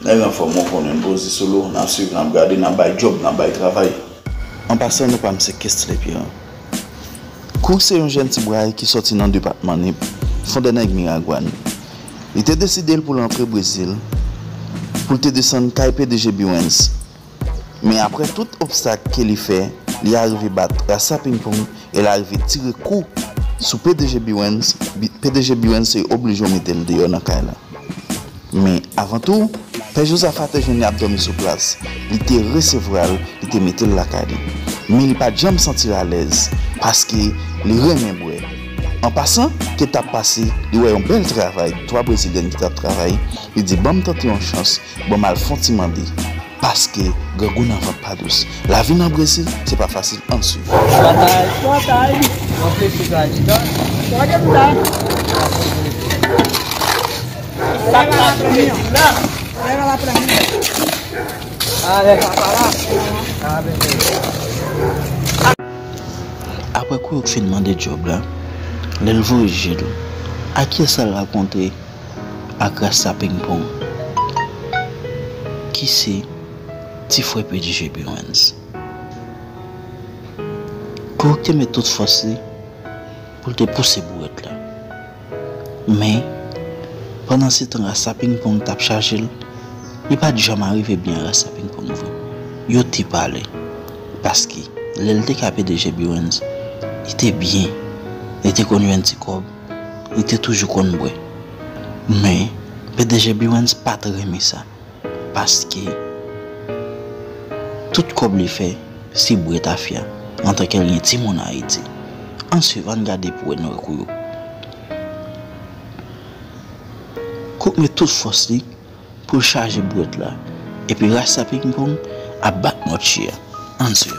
Les enfants qu'on impose solo, on a suivi, on a regardé, on a job, on a travail. En passant, nous pas me séquestrer les pieds. Cook c'est un jeune petit braille qui sorti dans le département, font des nègres Miragouane. Il était décidé pour l'entrer au Brésil, pour te descendre à PDG Buens. Mais après tout obstacle qu'il fait, il est arrivé à battre à sa ping-pong et il est arrivé à tirer coup sur PDG Buens. PDG Buens est obligé de mettre le dehors dans la. Mais avant tout, Père Josaphat est venu à dormir sur place. Il était recevoir, il était mettre la caille. Mais il n'a pas jamais senti à l'aise parce qu'il remet boire. En passant, qu'il t'a passé, il a un bel travail. Toi, Brésilien qui t'a travaillé, il dit bon, tenter une chance, bon, mal font demander. Parce que Gagou n'a pas douce. La vie dans le Brésil, c'est pas facile en dessous. Boa tarde. Uma felicidade, tá? Pode ajudar. Leva lá pra mim, ó. Leva lá pra mim. Ah, leva pra lá? Ah, beleza. Après quoi, on fait demander job là, l'éleveur est à qui ça raconté à grâce à ping-pong? Qui c'est? Ti frère PDG Buens. Pour te mettre toute force pour te pousser bourrette là. Mais pendant ce temps, sa ping-pong t'a chargé, il n'est pas jamais arrivé bien à sa ping-pong. Il t'y parlé parce que l'LTK PDG Buens était bien, il était connu un petit cob, il était toujours connu. Mais PDG Buens pas très aimé ça parce que tout comme il fait, si vous êtes affaire, en tant que rien de mon Haïti. Ensuite, on regarde pour nous recourir. Coupe met toute force pour charger le boîte là. Et puis, reste à ping-pong à battre notre chien. Ensuite,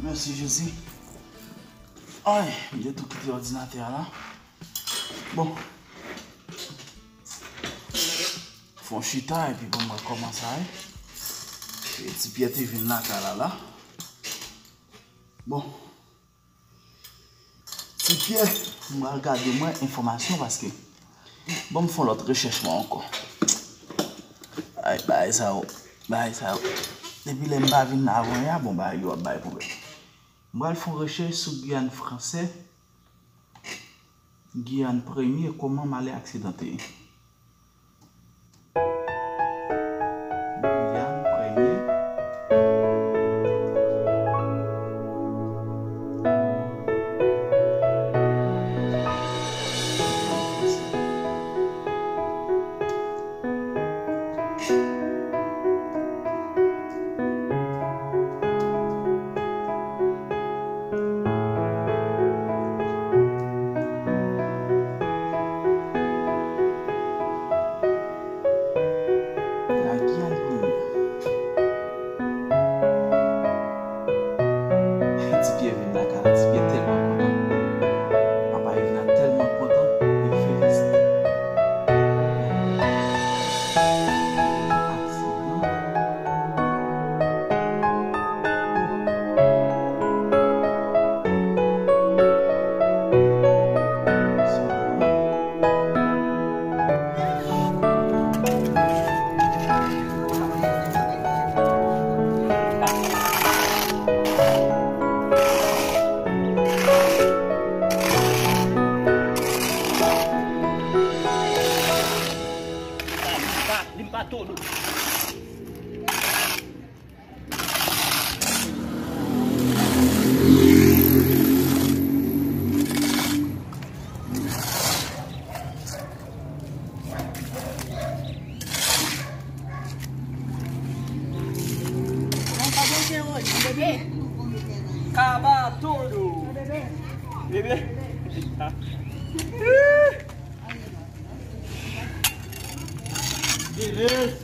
merci Jésus. Ouais, j'ai tout quitté l'ordinateur là. Bon. Font chita et puis bon, on va commencer. Et petit pied vient là. Bon. Petit pied, on va regarder moins information parce que bon, me font l'autre recherche moi encore. Aïe, bah ça. Depuis les mbats viennent avant, bon, bah, il y a un problème. Moi, je fais une recherche sur Guyane français. Guyane premier, comment m'aller accidenté. Guyane premier. tudo. Vamos fazer o que hoje? Bebê? Acaba tudo. Bebê? Bebê? Tá. Beleza.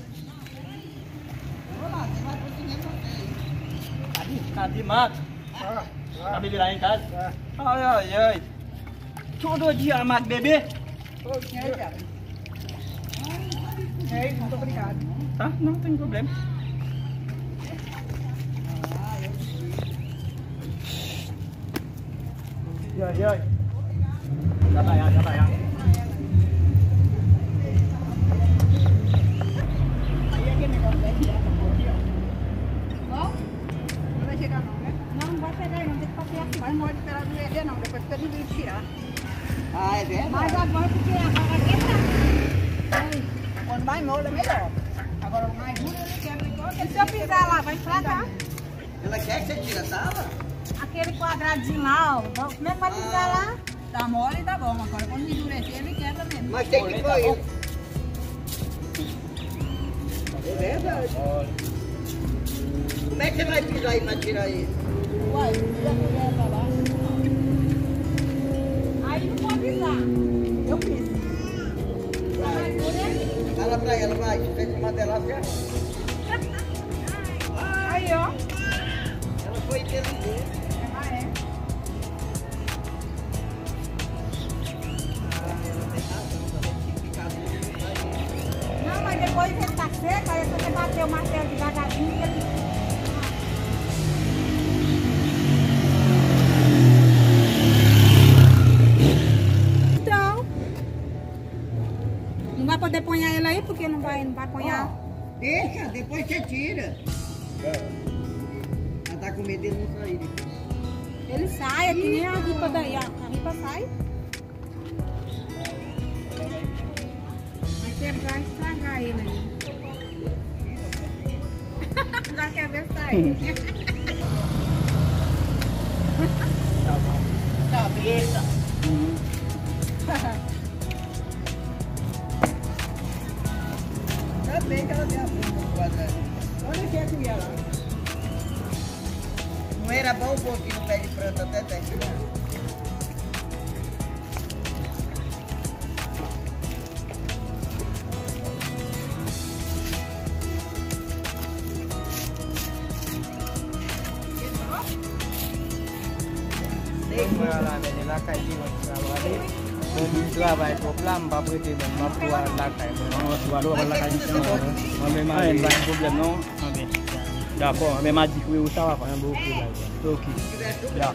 Cadê mato? Tá bebê lá em casa? Ai, ai, ai. Todo dia mato bebê? Muito obrigado. Tá? Não tem problema. Ai, ai. Trabalhar, trabalhar. Aí aquele negócio daí, bom? Não vai chegar não, né? Não, não vai chegar aí, não tem que passear aqui. Mas não pode esperar do EG não, depois fica ninguém tirar. Ah, é verdade. Mas agora porque agora vai quebrar. Quando mais molho é melhor. Agora o mais duro ele quebra igual. E se eu pisar lá, vai estragar. Ela quer que você tire a tábua? Aquele quadradinho lá, ó. Como é que vai pisar lá? Tá mole e tá bom. Agora quando endurecer ele quebra mesmo. Mas tem que pôr ele. É verdade. Como é que você vai pisar aí pra tirar ele? Uai, já puder pra lá. Aí não pode pisar. Eu piso. Fala pra ela, vai, se você mandar ela, você Aí, ó. ela foi inteligente. Não, mas depois ele tá seco, aí você bater o martelo devagarzinho e ele... Então, não vai poder ponhar ele aí, porque não vai ponhar. Deixa, depois você tira. Ela tá com medo dele não sair depois. Ele sai, é que nem a ripa daí, ó. A ripa sai. Vai quebrar e estragar ele aí. Já quer ver sair. Cabeça. Ainda bem que ela tem a bunda quadradinha. Olha que é que ia lá. Não era bom um pouquinho no pé de planta até terminar? Mengalami nilakay di magkawali. Trabalho ko plan ba pwede man mapuwa lakay mo. Walo ang lakay mo. May main ba problem no? Okay. D'accord, mais m'a dit que oui, ça va faire un beau coup là. OK. Yeah.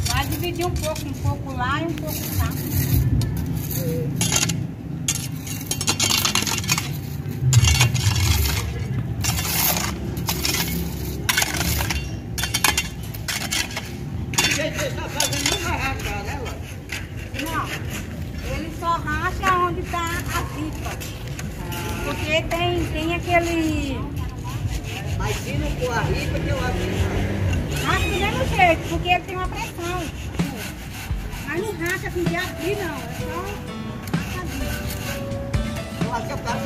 Vai dividir um pouco lá e um pouco cá. Você está fazendo uma racha, né, Ló? Não, ele só racha onde está a pipa. Porque tem aquele... Mas se não for a ripa, que eu abri. Racha do mesmo jeito, porque ele tem uma pressão. Mas não racha assim de abrir, não. É só rachadinho. Eu acho que eu tava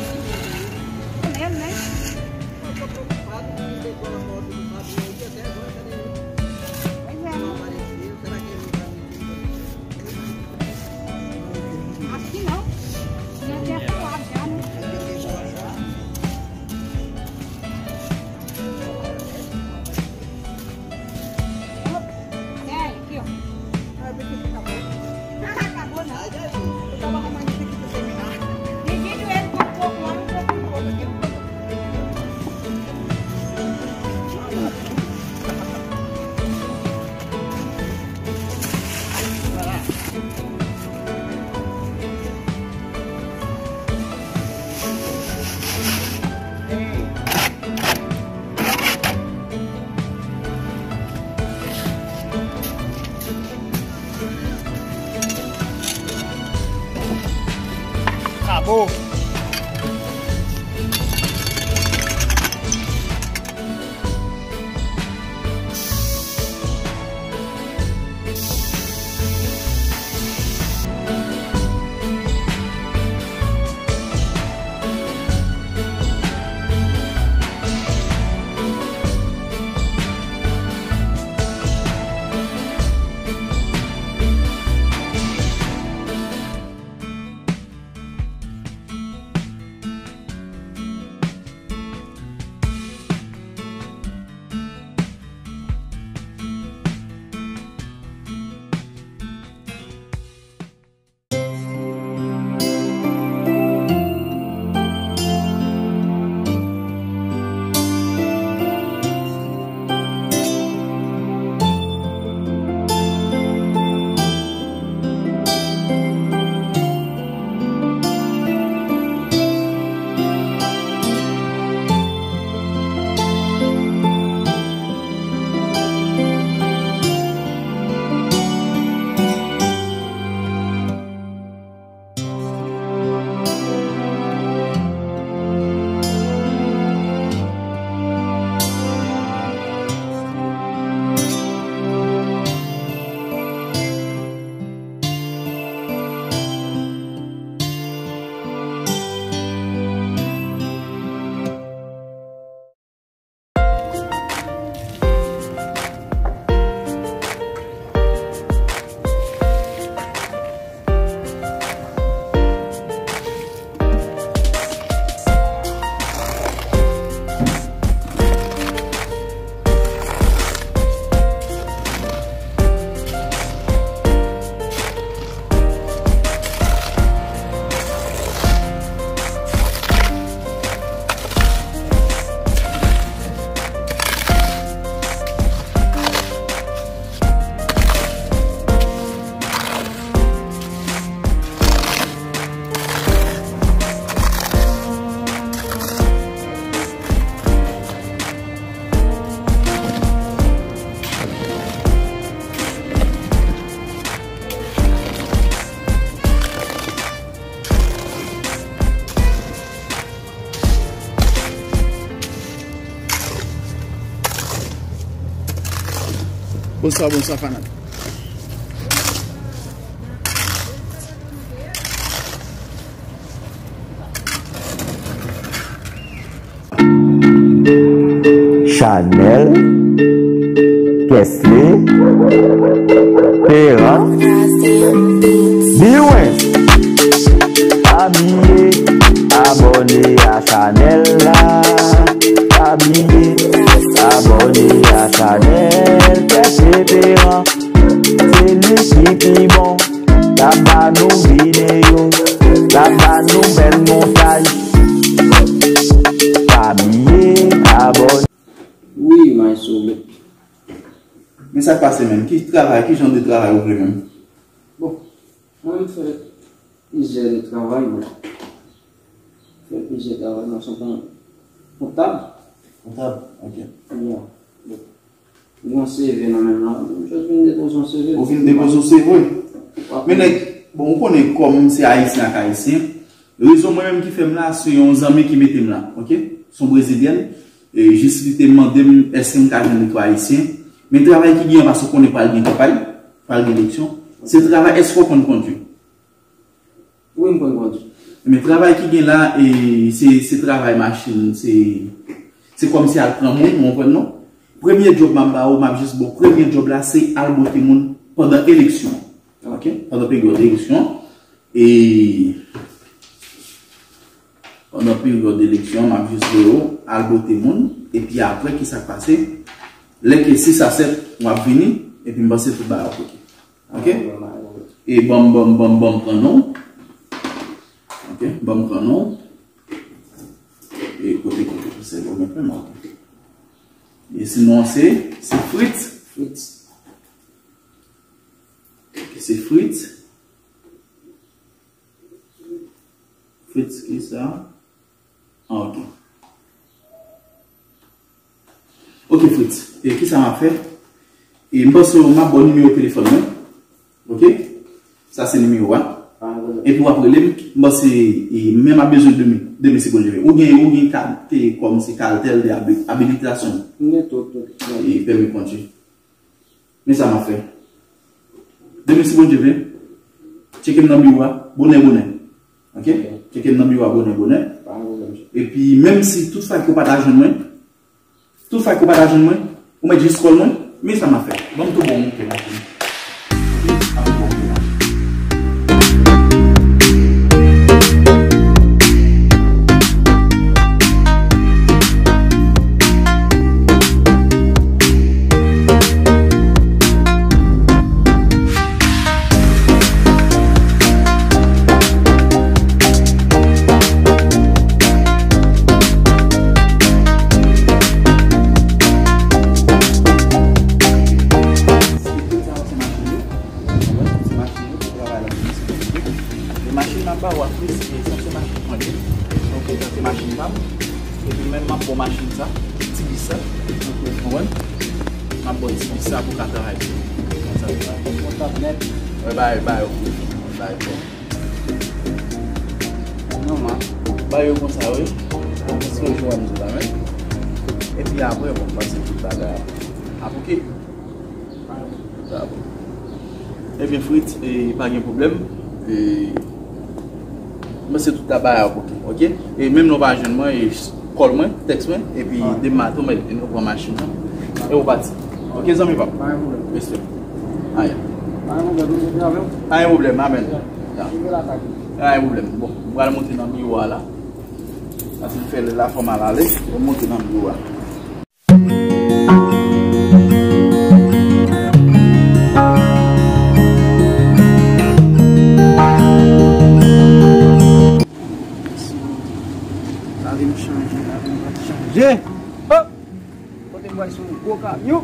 É mesmo, né? Eu tô preocupado, não deixou a moto do Fábio aí até agora. Pois é, Não não. apareceu, será que ele não tá mentindo? Acho que não. Não tinha falado já, né? É, aqui, ó. Acabou não. Eu tava arrumando isso aqui pra terminar. Divide ele com um pouco lá, um pouco aqui. Acabou. Bonsoir, Fanat. Chanel, Kesley, Perrin, Biwens, habillé, abonné à Chanel là, habillé, abonné à Chanel, Kesley, Perrin, c'est lui qui est bon, là-bas nous vidéos, là-bas nous belles montages, habillé, abonné. Oui, mais sauvé. Mais ça passe même. Qui travaille, qui genre de travail vous voulez même? Bon, moi je fais plusieurs de travail. Je fais plusieurs de travail dans son comptable. Comptable, ok. Bon. Mon CV dans même là. Je viens de déposer son CV. Vous venez de déposer son CV? Mais bon, on connaît comme c'est haïtien à haïtien. La raison moi-même qui fait là, c'est un ami qui met là, ok? Son brésilien. juste lui te demandé est-ce que je suis nettoyer ici. Mais le travail qui vient parce qu'on n'est pas le campagne, pas l'élection, c'est le travail est-ce qu'on conduit. Oui, on conduit. Mais le travail qui vient là, c'est travail machine, c'est comme si elle prend mon non? Premier job, premier job là, c'est alboter moun pendant l'élection. Ok? Pendant la période d'élection. Et pendant la période d'élection, m'a juste alboter moun. Et puis après, qui s'est passé? Là, que 6 à 7, on va venir. Et puis, on va tout bas. Ok? Et bon, prénom. Ok? Bon, prénom. Et côté, c'est bon, prénom. Et sinon, c'est frites. Frites. C'est frites. Frites, qui ça? Ah, ok. Ok, frites. Et qui ça m'a fait? Et je passe ma bonne numéro de téléphone. Ok? Ça, c'est le numéro 1. Et puis après, moi, c'est même à besoin de mes secondes. Ou bien carte comme c'est cartel d'habilitation. Et permis de conduire. Mais ça m'a fait. 2 secondes, je vais. Checker le numéro, bonnet. Ok? Checker le numéro, bonnet. Et puis, même si toutefois, il n'y a pas d'argent, on m'a dit scroll, mais ça m'a fait. Bon, tout bon, et puis après, on va passer tout à l'heure. Ok. Et bien, frites, pas de problème. Mais c'est tout à l'heure. Ok. Et même nos agents, moi, call moi, texte moi, et puis des matins, nous prend machine. Et on partit. Ok, ça me va. Merci. Pas de problème, amen. Pas de problème. Bon, on va monter dans le miroir là. Parce qu'il fait la forme à l'aller, on monte dans le miroir. Hop! Côté moi sur le gros camion.